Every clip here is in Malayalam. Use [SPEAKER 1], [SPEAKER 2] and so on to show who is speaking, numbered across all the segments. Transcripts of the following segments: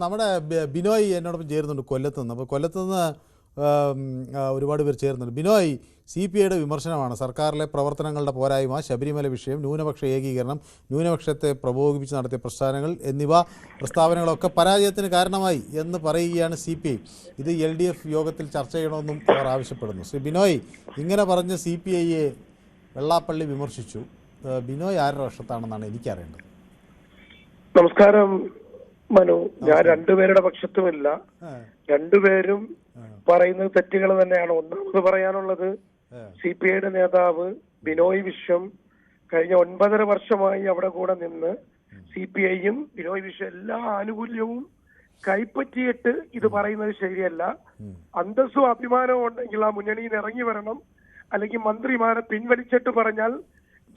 [SPEAKER 1] നമ്മുടെ ബിനോയ് എന്നോടൊപ്പം ചേരുന്നുണ്ട് കൊല്ലത്ത് നിന്ന്. അപ്പോൾ കൊല്ലത്ത് നിന്ന് ഒരുപാട് പേർ ചേരുന്നുണ്ട്. ബിനോയ്, CPIയുടെ വിമർശനമാണ് സർക്കാരിലെ പ്രവർത്തനങ്ങളുടെ പോരായ്മ, ശബരിമല വിഷയം, ന്യൂനപക്ഷ ഏകീകരണം, ന്യൂനപക്ഷത്തെ പ്രകോപിപ്പിച്ച് നടത്തിയ പ്രസ്ഥാനങ്ങൾ എന്നിവ പ്രസ്താവനകളൊക്കെ പരാജയത്തിന് കാരണമായി എന്ന് പറയുകയാണ് CPI. ഇത് LDF യോഗത്തിൽ ചർച്ച ചെയ്യണമെന്നും അവർ ആവശ്യപ്പെടുന്നു. ശ്രീ ബിനോയ്, ഇങ്ങനെ പറഞ്ഞ് CPIയെ വെള്ളാപ്പള്ളി വിമർശിച്ചു. ബിനോയ് ആരുടെ പക്ഷത്താണെന്നാണ് എനിക്കറിയേണ്ടത്.
[SPEAKER 2] നമസ്കാരം മനു. ഞാൻ രണ്ടുപേരുടെ പക്ഷത്തുമില്ല. രണ്ടുപേരും പറയുന്നത് തെറ്റുകൾ തന്നെയാണ്. ഒന്നാമത് പറയാനുള്ളത്, CPIയുടെ നേതാവ് ബിനോയ് വിശ്വം കഴിഞ്ഞ 9.5 വർഷമായി അവിടെ കൂടെ നിന്ന് CPIയും ബിനോയ് വിശ്വം എല്ലാ ആനുകൂല്യവും കൈപ്പറ്റിയിട്ട് ഇത് പറയുന്നത് ശരിയല്ല. അന്തസ്സും അഭിമാനവും ഉണ്ടെങ്കിൽ ആ മുന്നണിയിൽ ഇറങ്ങി വരണം, അല്ലെങ്കിൽ മന്ത്രിമാരെ പിൻവലിച്ചിട്ട് പറഞ്ഞാൽ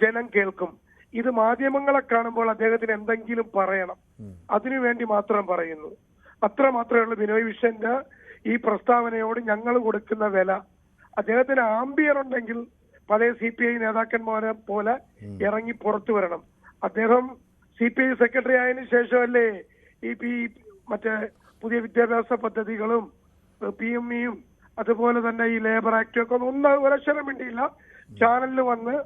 [SPEAKER 2] ജനം കേൾക്കും. ഇത് മാധ്യമങ്ങളെ കാണുമ്പോൾ അദ്ദേഹത്തിന് എന്തെങ്കിലും പറയണം, അതിനുവേണ്ടി മാത്രം പറയുന്നു. അത്ര മാത്രമേ ഉള്ളൂ ബിനോയ് വിശ്വന്റെ ഈ പ്രസ്താവനയോട് ഞങ്ങൾ കൊടുക്കുന്ന വില. അദ്ദേഹത്തിന് ആംബിയർ ഉണ്ടെങ്കിൽ പഴയ CPI നേതാക്കന്മാരെ പോലെ ഇറങ്ങി പുറത്തു വരണം. അദ്ദേഹം CPI സെക്രട്ടറി ആയതിനു ശേഷമല്ലേ ഈ മറ്റേ പുതിയ വിദ്യാഭ്യാസ പദ്ധതികളും PMEയും അതുപോലെ തന്നെ ഈ ലേബർ ആക്ടും ഒക്കെ ഒരക്ഷരം വേണ്ടിയില്ല. ചാനലിൽ വന്ന്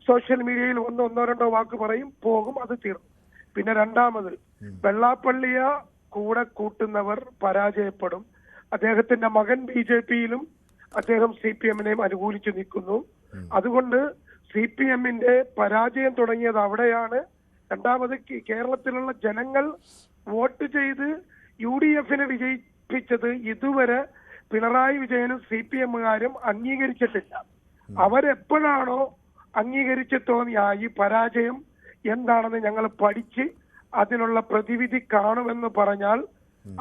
[SPEAKER 2] സോഷ്യൽ മീഡിയയിൽ വന്ന് 1-2 വാക്ക് പറയും, പോകും, അത് തീർന്നു. പിന്നെ രണ്ടാമത്, വെള്ളാപ്പള്ളിയെ കൂടെ കൂട്ടുന്നവർ പരാജയപ്പെടും. അദ്ദേഹത്തിന്റെ മകൻ BJPയിലും അദ്ദേഹം CPMനെയും അനുകൂലിച്ചു നിൽക്കുന്നു. അതുകൊണ്ട് CPMന്റെ പരാജയം തുടങ്ങിയത് അവിടെയാണ്. രണ്ടാമത്, കേരളത്തിലുള്ള ജനങ്ങൾ വോട്ട് ചെയ്ത് UDFനെ വിജയിപ്പിച്ചത് ഇതുവരെ പിണറായി വിജയനും CPMകാരും അംഗീകരിച്ചിട്ടില്ല. അവരെപ്പോഴാണോ അംഗീകരിച്ച് തോന്നിയ ഈ പരാജയം എന്താണെന്ന് ഞങ്ങൾ പഠിച്ച് അതിനുള്ള പ്രതിവിധി കാണുമെന്ന് പറഞ്ഞാൽ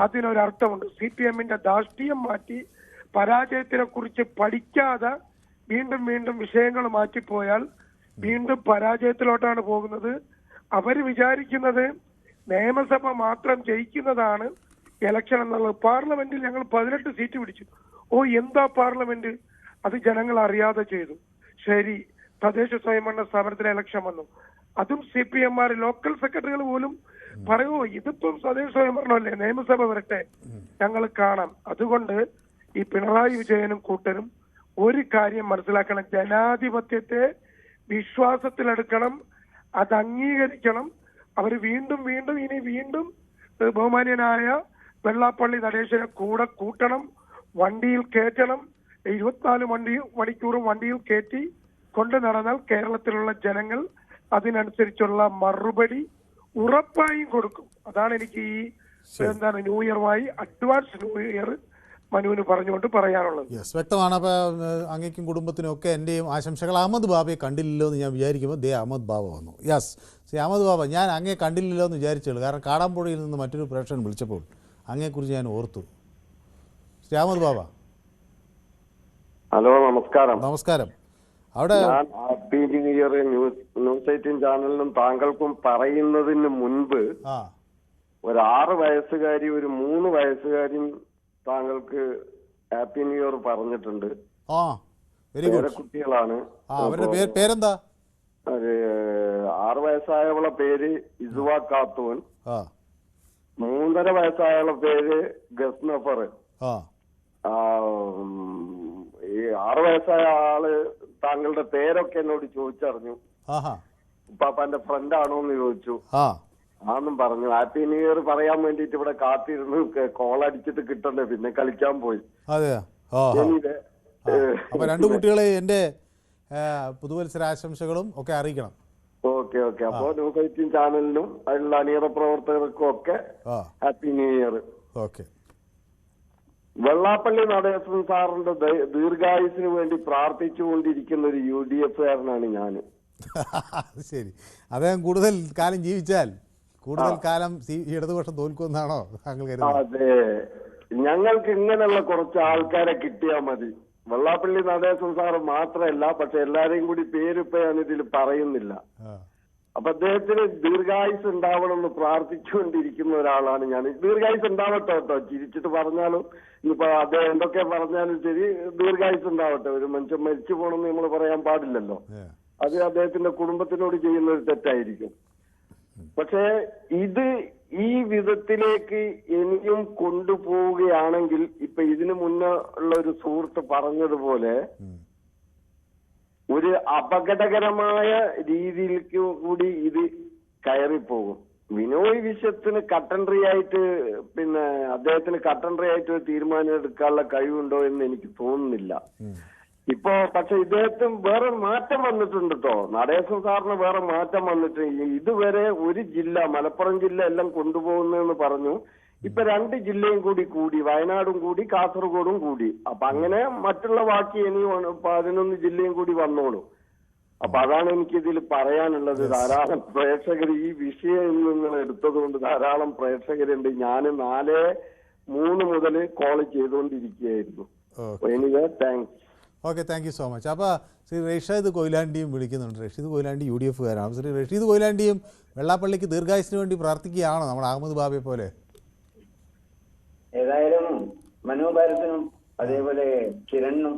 [SPEAKER 2] അതിനൊരർത്ഥമുണ്ട്. CPMന്റെ ധാർഷ്ട്യം മാറ്റി പരാജയത്തിനെ കുറിച്ച് പഠിക്കാതെ വീണ്ടും വീണ്ടും വിഷയങ്ങൾ മാറ്റിപ്പോയാൽ വീണ്ടും പരാജയത്തിലോട്ടാണ് പോകുന്നത്. അവര് വിചാരിക്കുന്നത് നിയമസഭ മാത്രം ജയിക്കുന്നതാണ് ഇലക്ഷൻ എന്നുള്ളത്. പാർലമെന്റിൽ ഞങ്ങൾ 18 സീറ്റ് പിടിച്ചു. എന്താ പാർലമെന്റ്? അത് ജനങ്ങൾ അറിയാതെ ചെയ്തു. ശരി, തദ്ദേശ സ്വയംഭരണ സ്ഥാപനത്തിലെ ഇലക്ഷൻ വന്നു, അതും CPMമാർ ലോക്കൽ സെക്രട്ടറികൾ പോലും പറയുമോ ഇതിപ്പം തദ്ദേശ സ്വയംഭരണമല്ലേ, നിയമസഭ വരട്ടെ, ഞങ്ങൾ കാണാം. അതുകൊണ്ട് ഈ പിണറായി വിജയനും കൂട്ടരും ഒരു കാര്യം മനസ്സിലാക്കണം, ജനാധിപത്യത്തെ വിശ്വാസത്തിലെടുക്കണം, അത് അംഗീകരിക്കണം. അവർ വീണ്ടും ബഹുമാന്യനായ വെള്ളാപ്പള്ളി നടേശനെ കൂടെ കൂട്ടണം, വണ്ടിയിൽ കയറ്റണം. 24 മണിക്കൂറും വണ്ടിയിൽ കയറ്റി കൊണ്ടു നടന്നാൽ കേരളത്തിലുള്ള ജനങ്ങൾ അതിനനുസരിച്ചുള്ള മറുപടി ഉറപ്പായും കൊടുക്കും. അതാണ് എനിക്ക് ഈ ന്യൂ ഇയറുമായി അഡ്വാൻസ് ന്യൂ ഇയർ മനുവിന് പറഞ്ഞുകൊണ്ട് പറയാനുള്ളത്.
[SPEAKER 1] വ്യക്തമാണ്. അപ്പോൾ അങ്ങേക്കും കുടുംബത്തിനും ഒക്കെ എൻ്റെയും ആശംസകൾ. അഹമ്മദ് ബാബയെ കണ്ടില്ലല്ലോ എന്ന് ഞാൻ വിചാരിക്കുമ്പോൾ അഹമ്മദ് ബാബ വന്നു. ശ്രീ അഹമ്മദ് ബാബ, ഞാൻ അങ്ങേ കണ്ടില്ലല്ലോ എന്ന് വിചാരിച്ചുള്ളൂ. കാരണം കാടാമ്പുഴയിൽ നിന്ന് മറ്റൊരു പ്രേക്ഷകൻ വിളിച്ചപ്പോൾ അങ്ങയെക്കുറിച്ച് ഞാൻ ഓർത്തു. ശ്രീ അഹമ്മദ് ബാബ.
[SPEAKER 3] ഹലോ, നമസ്കാരം.
[SPEAKER 1] നമസ്കാരം. അവിടെ
[SPEAKER 3] ഹാപ്പി ന്യൂ ഇയർ ന്യൂസ് 18 ചാനലിനും താങ്കൾക്കും പറയുന്നതിന് മുൻപ് ഒരു 6 വയസ്സുകാരി ഒരു 3 വയസ്സുകാരിയും താങ്കൾക്ക് ഹാപ്പി ന്യൂ ഇയർ പറഞ്ഞിട്ടുണ്ട്. കുട്ടികളാണ്.
[SPEAKER 1] അവരുടെ പേരെന്താ?
[SPEAKER 3] 6 വയസ്സായവളെ പേര് ഇസുവ ഖാത്തൂൻ, 3.5 വയസ്സായവളെ പേര് ഗസ്നഫർ. ഈ 6 വയസ്സായ ആള് താങ്കളുടെ പേരൊക്കെ എന്നോട് ചോദിച്ചറിഞ്ഞു. പാപ്പാന്റെ ഫ്രണ്ട് ആണോ എന്ന് ചോദിച്ചു. ആന്നും പറഞ്ഞു. ഹാപ്പി ന്യൂ ഇയർ പറയാൻ വേണ്ടിട്ട് ഇവിടെ കാത്തിരുന്നു. കോൾ അടിച്ചിട്ട് കിട്ടണ്ടേ, പിന്നെ കളിക്കാൻ പോയി.
[SPEAKER 1] രണ്ടു കുട്ടികളെ എന്റെ പുതുവത്സരാശംസകളും ഒക്കെ അറിയിക്കണം.
[SPEAKER 3] ഓക്കെ. അപ്പോ ന്യൂസ് 18 ചാനലിനും അതിലുള്ള അണിയറ പ്രവർത്തകർക്കും ഒക്കെ happy new year.
[SPEAKER 1] Okay.
[SPEAKER 3] Vellappally Natesan സാറിന്റെ ദീർഘായുസിന് വേണ്ടി പ്രാർത്ഥിച്ചുകൊണ്ടിരിക്കുന്ന ഒരു UDFകാരനാണ് ഞാൻ.
[SPEAKER 1] ശരി. അദ്ദേഹം കൂടുതൽ കാലം ജീവിച്ചാൽ കൂടുതൽ കാലം ഇടതുപക്ഷം തോൽക്കുമെന്നാണോ താങ്കൾ കരുതുന്നത്?
[SPEAKER 3] അതെ, ഞങ്ങൾക്ക് ഇങ്ങനെയുള്ള കുറച്ച് ആൾക്കാരെ കിട്ടിയാൽ മതി. വെള്ളാപ്പള്ളി നടേശൻ സാറ് മാത്രമല്ല, പക്ഷെ എല്ലാരെയും കൂടി പേരിപ്പോ ഞാനിതിൽ പറയുന്നില്ല. അപ്പൊ അദ്ദേഹത്തിന് ദീർഘായുസ് ഉണ്ടാവണമെന്ന് പ്രാർത്ഥിച്ചുകൊണ്ടിരിക്കുന്ന ഒരാളാണ് ഞാൻ. ദീർഘായുസ് ഉണ്ടാവട്ടെ കേട്ടോ, ചിരിച്ചിട്ട് പറഞ്ഞാലും ഇനിയിപ്പോ അദ്ദേഹം എന്തൊക്കെ പറഞ്ഞാലും ശരി, ദീർഘായുസ് ഉണ്ടാവട്ടെ. ഒരു മനുഷ്യൻ മരിച്ചു പോകണമെന്ന് നമ്മൾ പറയാൻ പാടില്ലല്ലോ. അത് അദ്ദേഹത്തിന്റെ കുടുംബത്തിനോട് ചെയ്യുന്ന ഒരു തെറ്റായിരിക്കും. പക്ഷേ ഇത് ഈ വിധത്തിലേക്ക് ഇനിയും കൊണ്ടുപോവുകയാണെങ്കിൽ ഇപ്പൊ ഇതിനു മുന്നേ ഉള്ള ഒരു സുഹൃത്ത് പറഞ്ഞതുപോലെ ഒരു അപകടകരമായ രീതിയിലേക്ക് കൂടി ഇത് കയറിപ്പോകും. ബിനോയ് വിശ്വത്തിന് കട്ടൻട്രി ആയിട്ട് പിന്നെ അദ്ദേഹത്തിന് കട്ടൻട്രി ആയിട്ട് ഒരു തീരുമാനം എടുക്കാനുള്ള കഴിവുണ്ടോ എന്ന് എനിക്ക് തോന്നുന്നില്ല. ഇപ്പോ പക്ഷെ ഇദ്ദേഹത്തിന് വേറെ മാറ്റം വന്നിട്ടുണ്ട് കേട്ടോ. നടേശൻ സാറിന് വേറെ മാറ്റം വന്നിട്ട് ഇതുവരെ ഒരു ജില്ല, മലപ്പുറം ജില്ല എല്ലാം കൊണ്ടുപോകുന്നെന്ന് പറഞ്ഞു. ഇപ്പൊ 2 ജില്ലയും കൂടി, വയനാടും കൂടി, കാസർഗോഡും കൂടി. അപ്പൊ അങ്ങനെ മറ്റുള്ള ബാക്കി ഇനി 11 ജില്ലയും കൂടി വന്നോളൂ. അപ്പൊ അതാണ് എനിക്കിതിൽ പറയാനുള്ളത്. ധാരാളം പ്രേക്ഷകർ ഈ വിഷയം നിങ്ങൾ എടുത്തതുകൊണ്ട് ധാരാളം പ്രേക്ഷകരുണ്ട്. ഞാൻ 4:03 മുതൽ കോൾ ചെയ്തുകൊണ്ടിരിക്കുകയായിരുന്നു. Anyway thanks.
[SPEAKER 1] Okay, thank you so much. അപ്പോൾ ശ്രീ റഷീദ് കൊയിലാണ്ടിയും വിളിക്കുന്നുണ്ട്. റഷീദ് കൊയിലാണ്ടി UDF കാരാണ്. ശ്രീ റഷീദ് കൊയിലാണ്ടിയും വെള്ളാപ്പള്ളിക്ക് ദീർഘായുസിന് വേണ്ടി പ്രാർത്ഥിക്കുകയാണോ നമ്മുടെ അഹമ്മദ് ബാബയെ പോലെ?
[SPEAKER 4] ഏതായാലും മനോഭാരതനും അതേപോലെ കിരണിനും